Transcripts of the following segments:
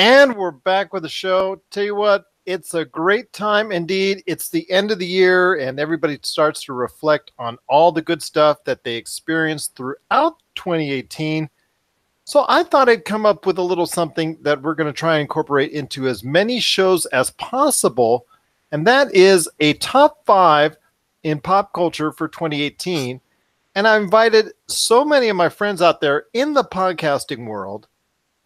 And we're back with the show. Tell you what, it's a great time indeed. It's the end of the year, and everybody starts to reflect on all the good stuff that they experienced throughout 2018. So I thought I'd come up with a little something that we're going to try and incorporate into as many shows as possible, and that is a top 5 in pop culture for 2018. And I invited so many of my friends out there in the podcasting world.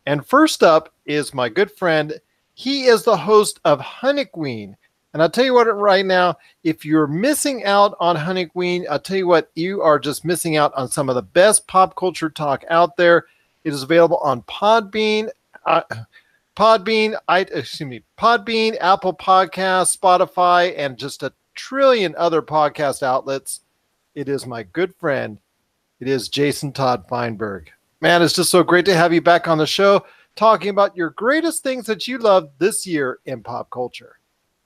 And first up is my good friend. He is the host of Honeyqueen. And I'll tell you what right now, if you're missing out on Honeyqueen, I'll tell you what, you are just missing out on some of the best pop culture talk out there. It is available on Podbean, Podbean, Apple Podcasts, Spotify, and just a trillion other podcast outlets. It is my good friend. It is Jason Todd Fineburgh. Man, it's just so great to have you back on the show talking about your greatest things that you loved this year in pop culture.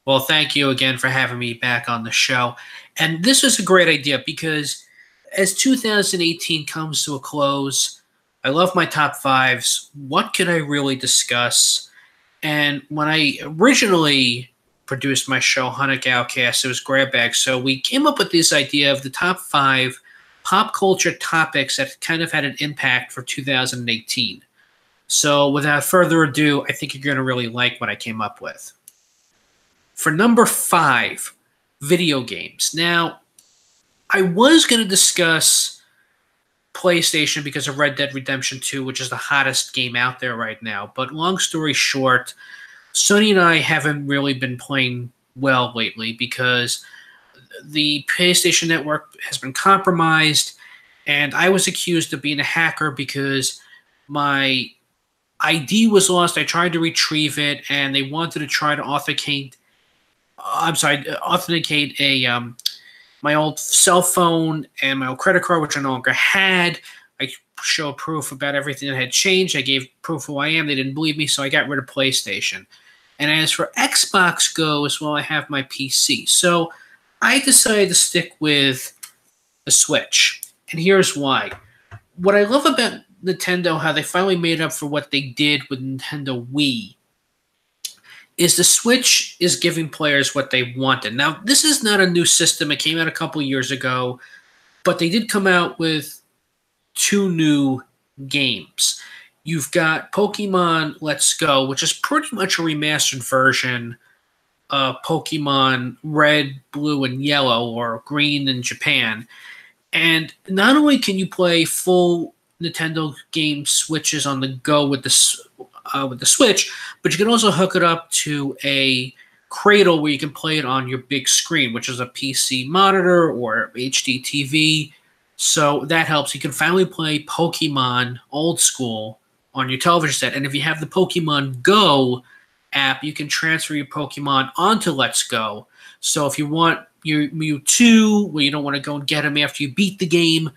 Well, thank you again for having me back on the show. And this was a great idea because as 2018 comes to a close, I love my top 5s. What could I really discuss? And when I originally produced my show, Hanukkah Outcast, it was grab bag. So we came up with this idea of the top 5 pop culture topics that kind of had an impact for 2018. So without further ado, I think you're going to really like what I came up with. For number 5, video games. Now, I was going to discuss PlayStation because of Red Dead Redemption 2, which is the hottest game out there right now. But long story short, Sony and I haven't really been playing well lately because the PlayStation Network has been compromised, and I was accused of being a hacker because my ID was lost. I tried to retrieve it, and they wanted to try to authenticate my old cell phone and my old credit card, which I no longer had. I showed proof about everything that had changed. I gave proof who I am. They didn't believe me, so I got rid of PlayStation. And as for Xbox goes, well, I have my PC. So I decided to stick with the Switch. And here's why. What I love about Nintendo, how they finally made up for what they did with Nintendo Wii, is the Switch is giving players what they wanted. Now, this is not a new system. It came out a couple years ago, but they did come out with 2 new games. You've got Pokemon Let's Go, which is pretty much a remastered version of Pokemon Red, Blue, and Yellow, or Green in Japan. And not only can you play full Nintendo game Switches on the go with the Switch, but you can also hook it up to a cradle where you can play it on your big screen, which is a PC monitor or HD TV. So that helps. You can finally play Pokemon old school on your television set. And if you have the Pokemon Go app, you can transfer your Pokemon onto Let's Go. So if you want your Mewtwo, where you don't want to go and get him after you beat the game,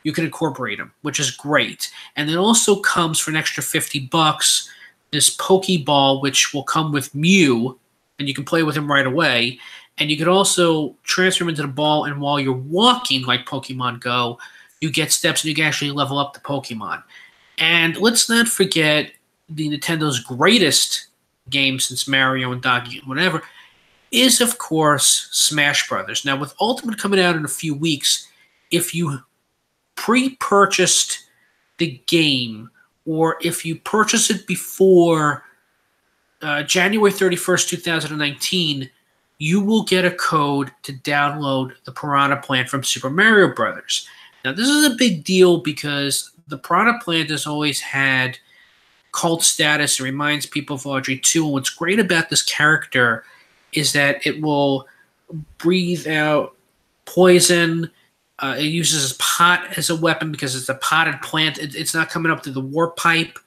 you can incorporate them, which is great. And it also comes for an extra $50, this Pokeball, which will come with Mew, and you can play with him right away. And you can also transfer him into the ball, and while you're walking like Pokemon Go, you get steps and you can actually level up the Pokemon. And let's not forget the Nintendo's greatest game since Mario and Donkey Kong, whatever, is, of course, Smash Brothers. Now, with Ultimate coming out in a few weeks, if you pre-purchased the game, or if you purchase it before January 31st, 2019, you will get a code to download the Piranha Plant from Super Mario Brothers. Now, this is a big deal because the Piranha Plant has always had cult status. It reminds people of Audrey 2. And what's great about this character is that it will breathe out poison. It uses pot as a weapon because it's a potted plant. It's not coming up through the warp pipe.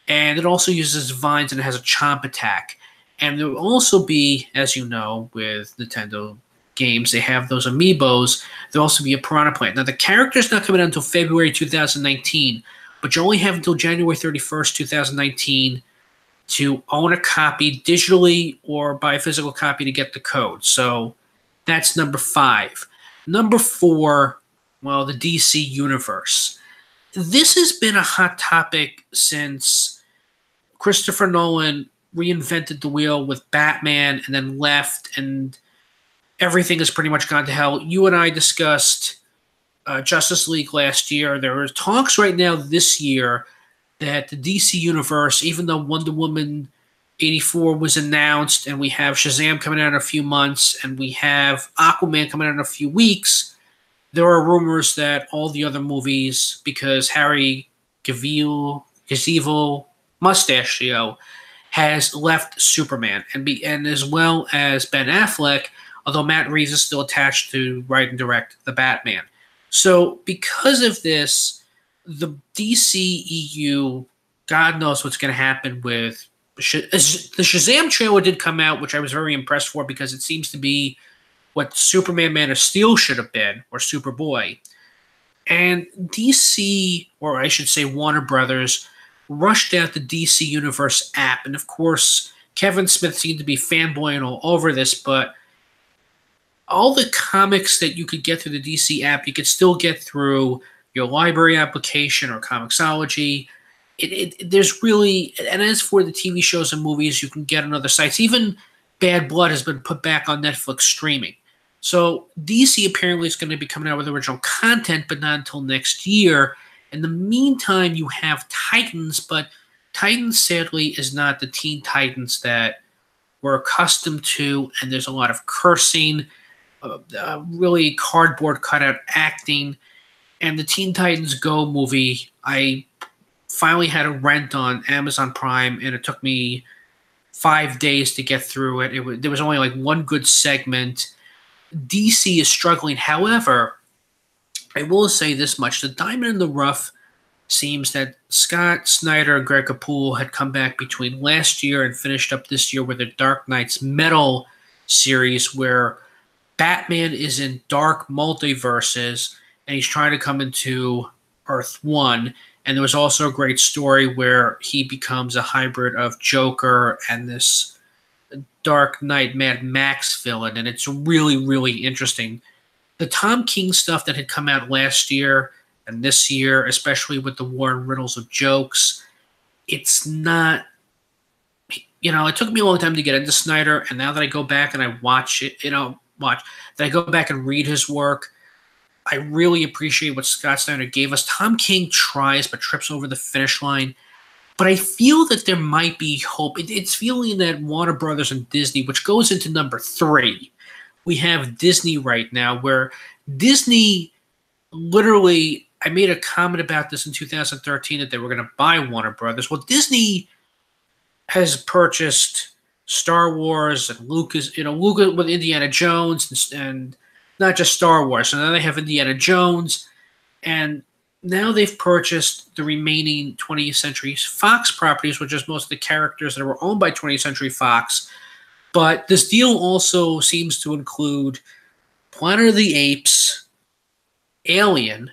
And it also uses vines, and it has a chomp attack. And there will also be, as you know, with Nintendo games, they have those amiibos. There'll also be a Piranha Plant. Now, the character's not coming out until February 2019, but you only have until January 31st, 2019 to own a copy digitally or buy a physical copy to get the code. So that's number 5. Number 4, well, the DC Universe. This has been a hot topic since Christopher Nolan reinvented the wheel with Batman and then left, and everything has pretty much gone to hell. You and I discussed Justice League last year. There are talks right now this year that the DC universe, even though Wonder Woman 84 was announced, and we have Shazam coming out in a few months, and we have Aquaman coming out in a few weeks, there are rumors that all the other movies, because Harry Gazebo Mustachio has left Superman, and as well as Ben Affleck, although Matt Reeves is still attached to write and direct the Batman. So because of this, the DCEU, God knows what's going to happen with the Shazam trailer did come out, which I was very impressed for because it seems to be what Superman Man of Steel should have been, or Superboy. And DC, or I should say Warner Brothers, rushed out the DC Universe app. And of course, Kevin Smith seemed to be fanboying all over this, but all the comics that you could get through the DC app, you could still get through your library application or Comixology. There's really, and as for the TV shows and movies, you can get on other sites. Even Bad Blood has been put back on Netflix streaming. So DC apparently is going to be coming out with original content, but not until next year. In the meantime, you have Titans, but Titans sadly is not the Teen Titans that we're accustomed to, and there's a lot of cursing, really cardboard cutout acting. And the Teen Titans Go movie, I finally had a rent on Amazon Prime, and it took me 5 days to get through it. There was only like one good segment. DC is struggling. However, I will say this much. The diamond in the rough seems that Scott Snyder and Greg Capullo had come back between last year and finished up this year with the Dark Knight's Metal series, where Batman is in dark multiverses, and he's trying to come into Earth 1. And there was also a great story where he becomes a hybrid of Joker and this Dark Knight Mad Max villain, and it's really, really interesting. The Tom King stuff that had come out last year and this year, especially with the Warren Riddles of jokes, it's not, it took me a long time to get into Snyder, and now that I go back and I watch it, that I go back and read his work, I really appreciate what Scott Snyder gave us. Tom King tries but trips over the finish line. But I feel that there might be hope. It's feeling that Warner Brothers and Disney, which goes into number 3, we have Disney right now, where Disney literally, I made a comment about this in 2013 that they were going to buy Warner Brothers. Well, Disney has purchased Star Wars and Lucas with Indiana Jones and not just Star Wars. So now they have Indiana Jones, and now they've purchased the remaining 20th Century Fox properties, which is most of the characters that were owned by 20th Century Fox. But this deal also seems to include Planet of the Apes, Alien,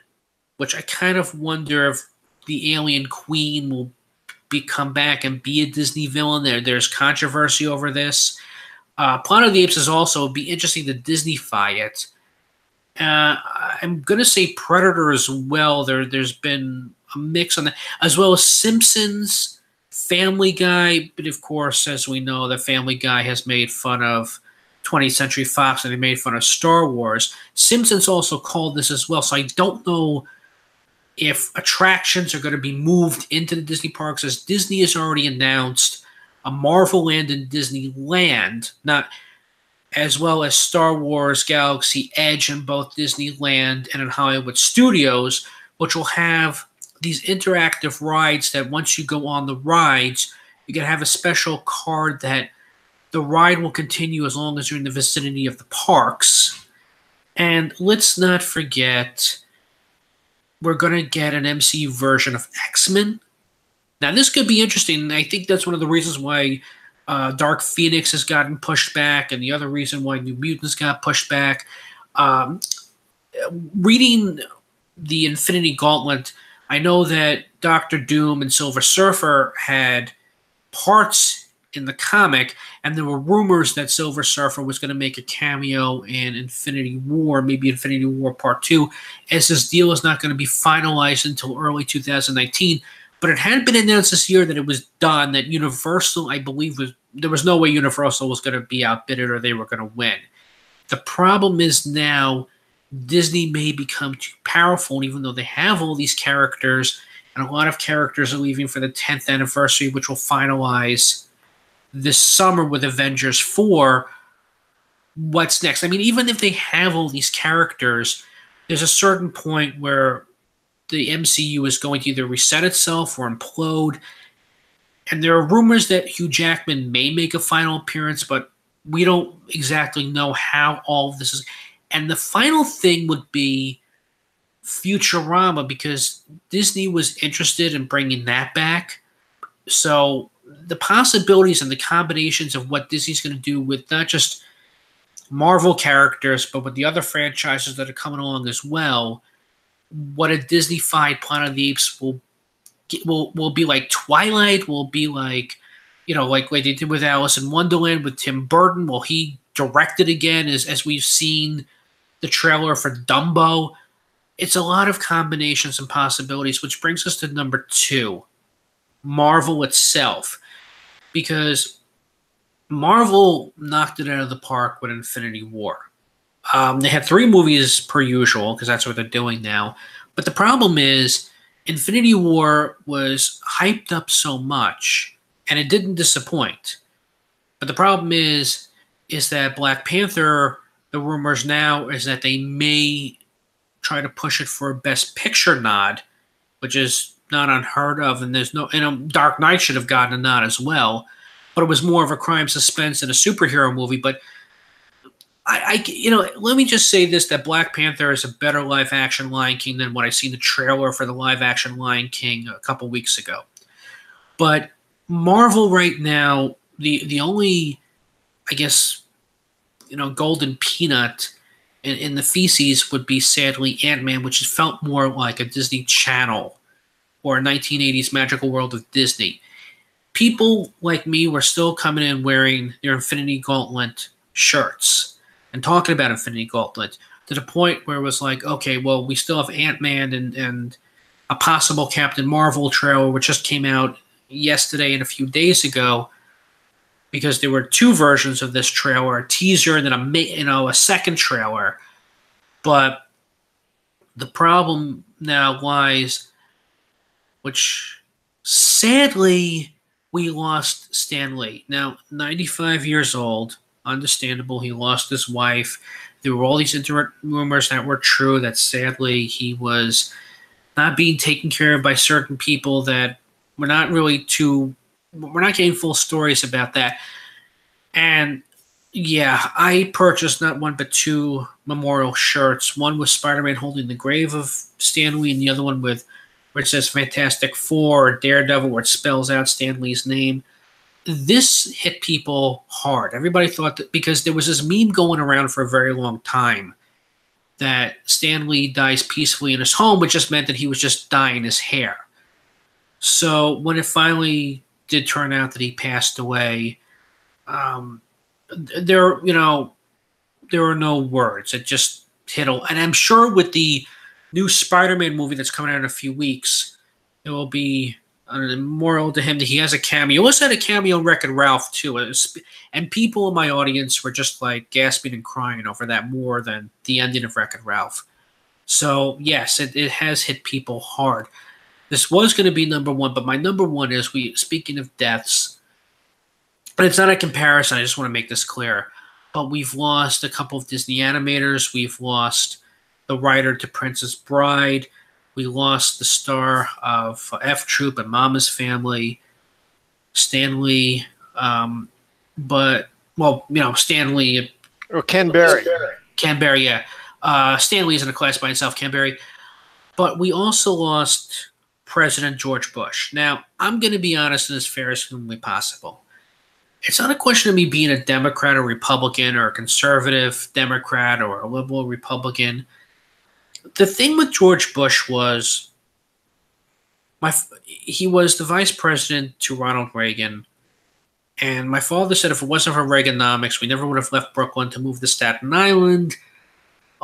which I kind of wonder if the Alien Queen will come back and be a Disney villain. There's controversy over this. Planet of the Apes is also, it'd be interesting to Disney-fy it. I'm going to say Predator as well. There's been a mix on that, as well as Simpsons, Family Guy. But of course, as we know, the Family Guy has made fun of 20th Century Fox, and they made fun of Star Wars. Simpsons also called this as well. So I don't know if attractions are going to be moved into the Disney parks, as Disney has already announced a Marvel Land in Disneyland, as well as Star Wars Galaxy Edge in both Disneyland and in Hollywood Studios, which will have these interactive rides that once you go on the rides, you can have a special card that the ride will continue as long as you're in the vicinity of the parks. And let's not forget, we're going to get an MCU version of X-Men. Now, this could be interesting, and I think that's one of the reasons why Dark Phoenix has gotten pushed back, and the other reason why New Mutants got pushed back. Reading the Infinity Gauntlet, I know that Doctor Doom and Silver Surfer had parts in the comic, and there were rumors that Silver Surfer was going to make a cameo in Infinity War, maybe Infinity War Part 2, as this deal is not going to be finalized until early 2019. But it had been announced this year that it was done, that Universal, I believe, there was no way Universal was going to be outbidded or they were going to win. The problem is now Disney may become too powerful, and even though they have all these characters, and a lot of characters are leaving for the 10th anniversary, which will finalize this summer with Avengers 4, what's next? I mean, even if they have all these characters, there's a certain point where the MCU is going to either reset itself or implode. And there are rumors that Hugh Jackman may make a final appearance, but we don't exactly know how all of this is. And the final thing would be Futurama, because Disney was interested in bringing that back. So the possibilities and the combinations of what Disney's going to do with not just Marvel characters, but with the other franchises that are coming along as well, what a Disney-fied Planet of the Apes will be like. Twilight will be like, like they did with Alice in Wonderland with Tim Burton. Will he direct it again, as we've seen the trailer for Dumbo? It's a lot of combinations and possibilities, which brings us to number 2, Marvel itself. Because Marvel knocked it out of the park with Infinity War. They had 3 movies per usual, because that's what they're doing now. But the problem is, Infinity War was hyped up so much, and it didn't disappoint. But the problem is that Black Panther, the rumors now is that they may try to push it for a Best Picture nod, which is not unheard of. And there's no, Dark Knight should have gotten a nod as well, but it was more of a crime suspense than a superhero movie. But let me just say this, that Black Panther is a better live-action Lion King than what I seen the trailer for the live-action Lion King a couple weeks ago. But Marvel right now, the only, I guess, golden peanut in the feces would be, sadly, Ant-Man, which felt more like a Disney Channel or a 1980s Magical World of Disney. People like me were still coming in wearing their Infinity Gauntlet shirts and talking about Infinity Gauntlet, to the point where it was like, okay, well, we still have Ant-Man and a possible Captain Marvel trailer, which just came out yesterday and a few days ago, because there were 2 versions of this trailer, a teaser and then a second trailer. But the problem now lies, which sadly we lost Stan Lee. Now, 95 years old, understandable. He lost his wife. There were all these rumors that were true, that sadly he was not being taken care of by certain people that were not really we're not getting full stories about that. And yeah, I purchased not 1 but 2 memorial shirts. One with Spider-Man holding the grave of Stan Lee, and the other one where it says Fantastic Four or Daredevil, where it spells out Stan Lee's name. This hit people hard. Everybody thought that, because there was this meme going around for a very long time that Stan Lee dies peacefully in his home, which just meant that he was just dyeing his hair. So when it finally did turn out that he passed away, there are no words. It just hit. And I'm sure with the new Spider-Man movie that's coming out in a few weeks, it will be a memorial to him that he has a cameo. He also had a cameo in Wreck-It Ralph too, and people in my audience were just like gasping and crying over that more than the ending of Wreck-It Ralph. So yes, it has hit people hard. This was going to be number 1, but my number 1 is, speaking of deaths, and it's not a comparison, I just want to make this clear, but we've lost a couple of Disney animators. We've lost the writer to Princess Bride. We lost the star of F Troop and Mama's Family, Stan Lee. Stan Lee. Or Ken Berry. Ken Berry, yeah. Stan Lee's in a class by himself, Ken Berry. But we also lost President George Bush. Now, I'm going to be honest and as fair as humanly possible. It's not a question of me being a Democrat or Republican or a conservative Democrat or a liberal Republican. The thing with George Bush was he was the vice president to Ronald Reagan. And my father said if it wasn't for Reaganomics, we never would have left Brooklyn to move to Staten Island.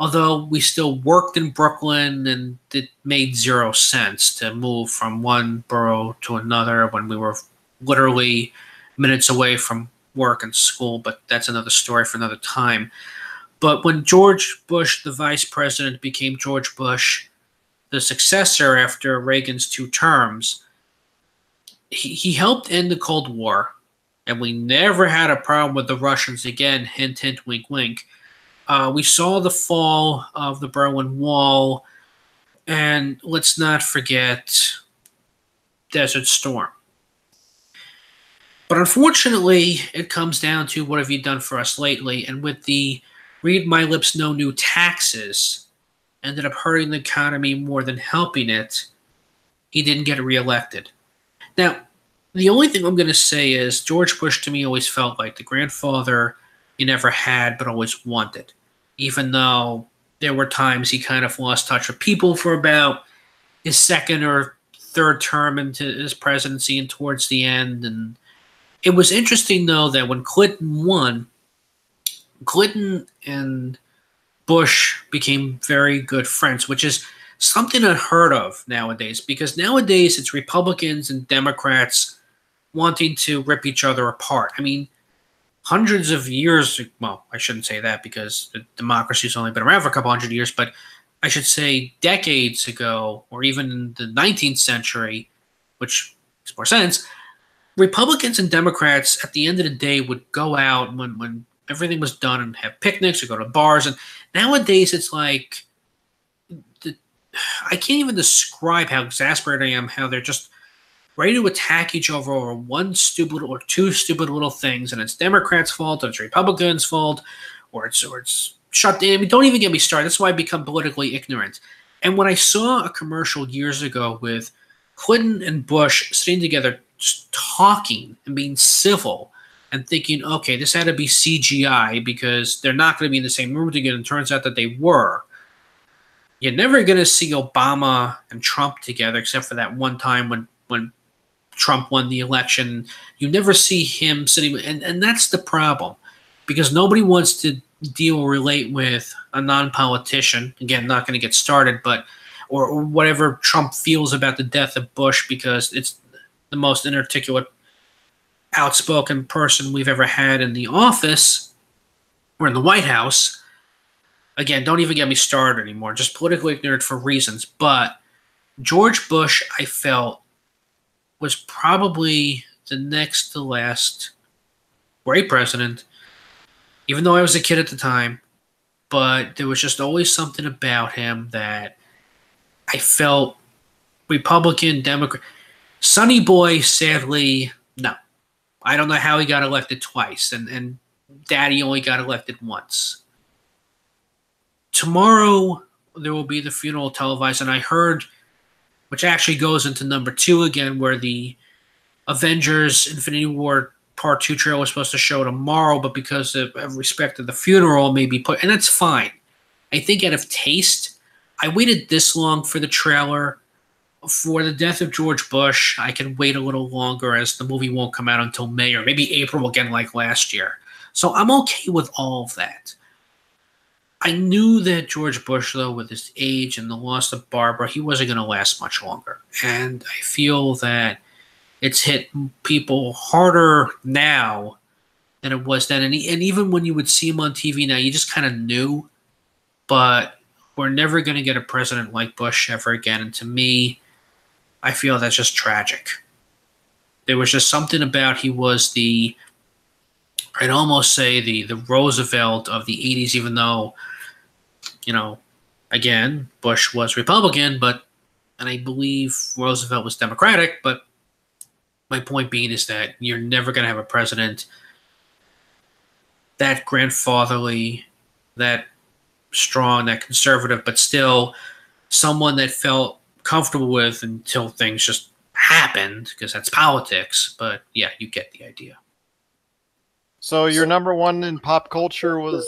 although we still worked in Brooklyn, and it made zero sense to move from one borough to another when we were literally minutes away from work and school, but that's another story for another time. But when George Bush, the vice president, became George Bush, the successor after Reagan's 2 terms, he helped end the Cold War, and we never had a problem with the Russians again, hint, hint, wink, wink. We saw the fall of the Berlin Wall, and let's not forget Desert Storm. But unfortunately, it comes down to what have you done for us lately, and with the read my lips, no new taxes, ended up hurting the economy more than helping it. He didn't get reelected. Now, the only thing I'm going to say is George Bush to me always felt like the grandfather you never had but always wanted, even though there were times he kind of lost touch with people for about his second or third term into his presidency and towards the end. And it was interesting, though, that when Clinton won, Clinton and Bush became very good friends, which is something unheard of nowadays, because nowadays it's Republicans and Democrats wanting to rip each other apart. I mean, hundreds of years, well, I shouldn't say that because democracy's only been around for a couple hundred years, but I should say decades ago, or even in the 19th century, which makes more sense, Republicans and Democrats at the end of the day would go out when everything was done and have picnics or go to bars. And nowadays it's like, I can't even describe how exasperated I am, how they're just ready to attack each other over one stupid or two stupid little things, and it's Democrats' fault, or it's Republicans' fault, or it's shut down. I mean, don't even get me started. That's why I become politically ignorant. And when I saw a commercial years ago with Clinton and Bush sitting together just talking and being civil and thinking, okay, this had to be CGI because they're not going to be in the same room together, and it turns out that they were. You're never going to see Obama and Trump together except for that one time when Trump won the election. You never see him sitting, and that's the problem, because nobody wants to deal or relate with a non-politician. Again, not going to get started, but or whatever Trump feels about the death of Bush, because it's the most inarticulate, outspoken person we've ever had in the office or in the White House. Again, don't even get me started anymore. Just politically ignorant for reasons. But George Bush, I felt, was probably the next to last great president, even though I was a kid at the time. But there was just always something about him that I felt Republican, Democrat. Sonny Boy, sadly, no. I don't know how he got elected twice, and Daddy only got elected once. Tomorrow, there will be the funeral televised, and I heard, which actually goes into number 2 again, where the Avengers Infinity War Part 2 trailer was supposed to show tomorrow, but because of respect to the funeral, maybe put, and that's fine. I think out of taste, I waited this long for the trailer. For the death of George Bush, I can wait a little longer, as the movie won't come out until May or maybe April again like last year. So I'm okay with all of that. I knew that George Bush, though, with his age and the loss of Barbara, he wasn't going to last much longer. And I feel that it's hit people harder now than it was then. And even when you would see him on TV now, you just kind of knew. But we're never going to get a president like Bush ever again. And to me, I feel that's just tragic. There was just something about he was the, I'd almost say the Roosevelt of the 80s, even though, you know, again, Bush was Republican, and I believe Roosevelt was Democratic, but my point being is that you're never going to have a president that grandfatherly, that strong, that conservative, but still someone that felt comfortable with until things just happened, because that's politics. But yeah, you get the idea. So your number one in pop culture was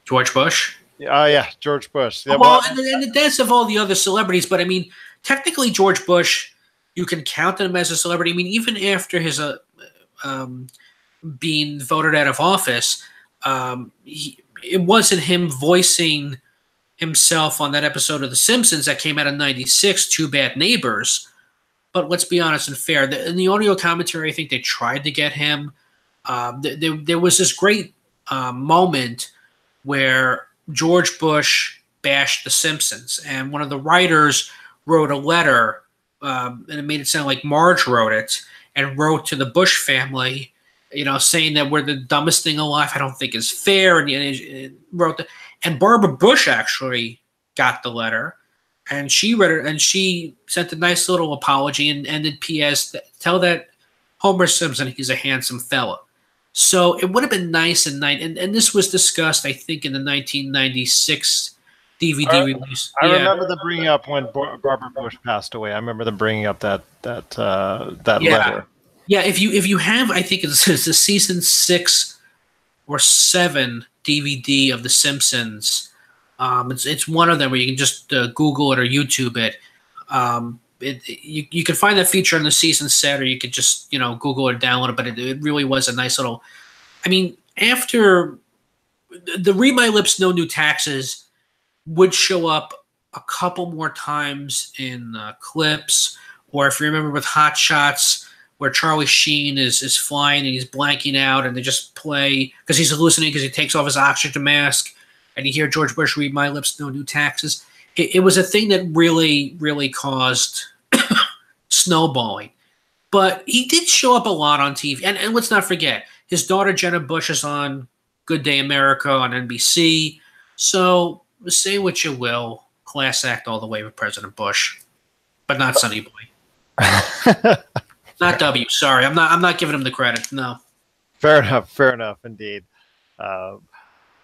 George Bush? Yeah, George Bush. Yeah, well, and the deaths of all the other celebrities, but I mean, technically George Bush, you can count him as a celebrity. I mean, even after his being voted out of office, it wasn't him voicing himself on that episode of The Simpsons that came out in '96, Two Bad Neighbors. But let's be honest and fair. In the audio commentary, I think they tried to get him. There was this great moment where George Bush bashed The Simpsons, and one of the writers wrote a letter, and it made it sound like Marge wrote it, and wrote to the Bush family, saying that we're the dumbest thing alive. I don't think is fair, and wrote and Barbara Bush actually got the letter, and she read it, and she sent a nice little apology and ended P.S. Tell that Homer Simpson he's a handsome fella. So it would have been nice and this was discussed, I think, in the 1996 DVD release. I remember them bringing up when Barbara Bush passed away. I remember them bringing up that letter. Yeah, if you have, I think it's the season 6 or 7 DVD of The Simpsons. It's one of them where you can just Google it or YouTube it. You can find that feature on the season set, or you could just Google it, download it. But it really was a nice little. I mean, after the Read My Lips, No New Taxes would show up a couple more times in clips, or if you remember with Hot Shots, where Charlie Sheen is flying and he's blanking out, and they just play because he's hallucinating because he takes off his oxygen mask, and you hear George Bush read My Lips, No New Taxes. It was a thing that really, really caused snowballing. But he did show up a lot on TV. And let's not forget, his daughter Jenna Bush is on Good Day America on NBC. So say what you will, class act all the way with President Bush. But not Sonny Boy. Not W, sorry. I'm not giving him the credit, no. Fair enough indeed.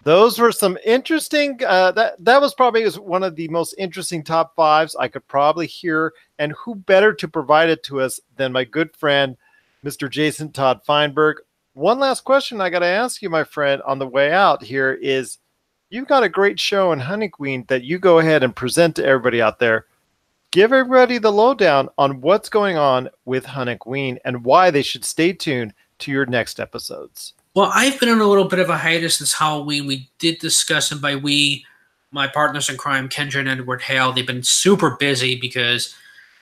Those were some interesting. That was probably one of the most interesting top 5s I could probably hear, and who better to provide it to us than my good friend, Mr. Jason Todd Fineburgh. One last question I got to ask you, my friend, on the way out here is: you've got a great show in Honey Queen that you go ahead and present to everybody out there. Give everybody the lowdown on what's going on with Honey Queen and why they should stay tuned to your next episodes. Well, I've been on a little bit of a hiatus since Halloween. We did discuss, and by we, my partners in crime, Kendra and Edward Hale, they've been super busy because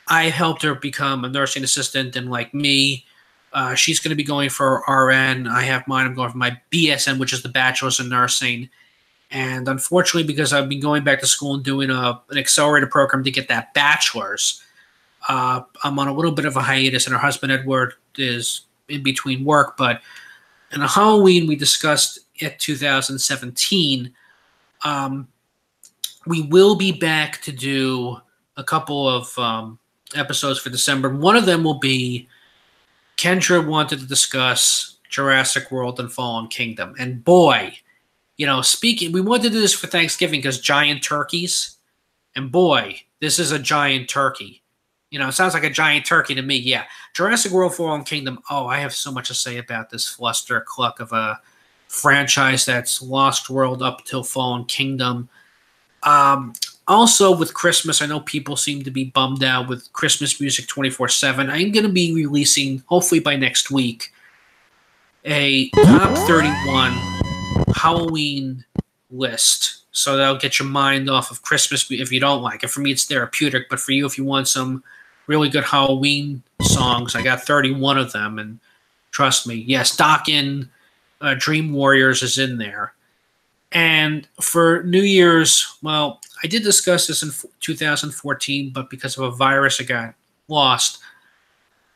I helped her become a nursing assistant, and like me, she's going to be going for RN. I have mine. I'm going for my BSN, which is the Bachelor's in Nursing. And unfortunately, because I've been going back to school and doing an accelerated program to get that bachelor's, I'm on a little bit of a hiatus, and her husband, Edward, is in between work, but in a Halloween we discussed at 2017, we will be back to do a couple of episodes for December. One of them will be Kendra wanted to discuss Jurassic World and Fallen Kingdom. And boy, we wanted to do this for Thanksgiving because giant turkeys. And boy, this is a giant turkey. It sounds like a giant turkey to me. Yeah. Jurassic World Fallen Kingdom. Oh, I have so much to say about this fluster cluck of a franchise that's Lost World up till Fallen Kingdom. Also, with Christmas, I know people seem to be bummed out with Christmas music 24/7. I'm going to be releasing, hopefully by next week, a top 31 Halloween list. So that'll get your mind off of Christmas if you don't like it. For me, it's therapeutic. But for you, if you want some really good Halloween songs, I got 31 of them. And trust me, yes, Dokken, Dream Warriors is in there. And for New Year's, well, I did discuss this in 2014, but because of a virus, it got lost.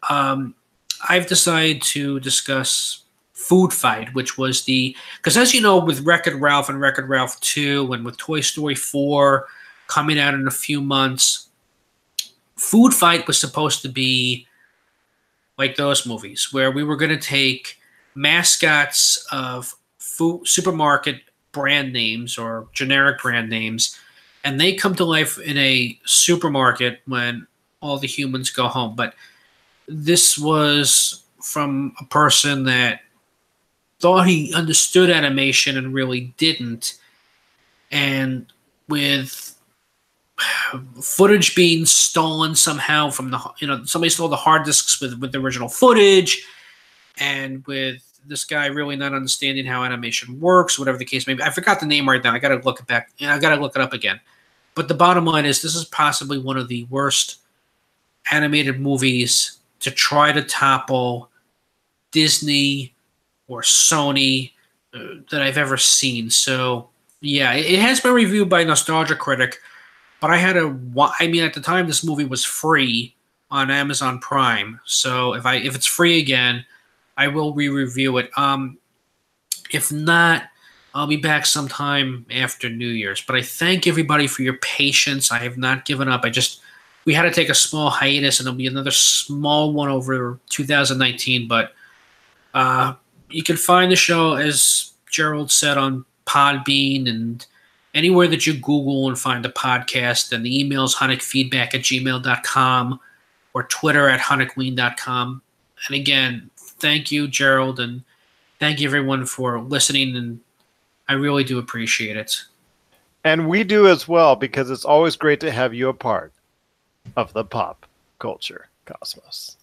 I've decided to discuss Food Fight, which was because as you know, with Wreck-It Ralph and Wreck-It Ralph 2 and with Toy Story 4 coming out in a few months, Food Fight was supposed to be like those movies where we were going to take mascots of supermarket brand names or generic brand names, and they come to life in a supermarket when all the humans go home. But this was from a person that thought he understood animation and really didn't. And with footage being stolen somehow from somebody stole the hard disks with the original footage, and with this guy really not understanding how animation works, whatever the case may be. I forgot the name right now. I got to look it back. I got to look it up again. But the bottom line is this is possibly one of the worst animated movies to try to topple Disney or Sony that I've ever seen. So, yeah, it has been reviewed by Nostalgia Critic, but at the time this movie was free on Amazon Prime. So if it's free again, I will re-review it. If not, I'll be back sometime after New Year's. But I thank everybody for your patience. I have not given up. We had to take a small hiatus, and there'll be another small one over 2019. But you can find the show, as Gerald said, on Podbean and anywhere that you Google and find the podcast. And the email is hunnekfeedback@gmail.com or Twitter @hunneckween.com. And again, thank you, Gerald, and thank you, everyone, for listening. And I really do appreciate it. And we do as well, because it's always great to have you a part of the pop culture cosmos.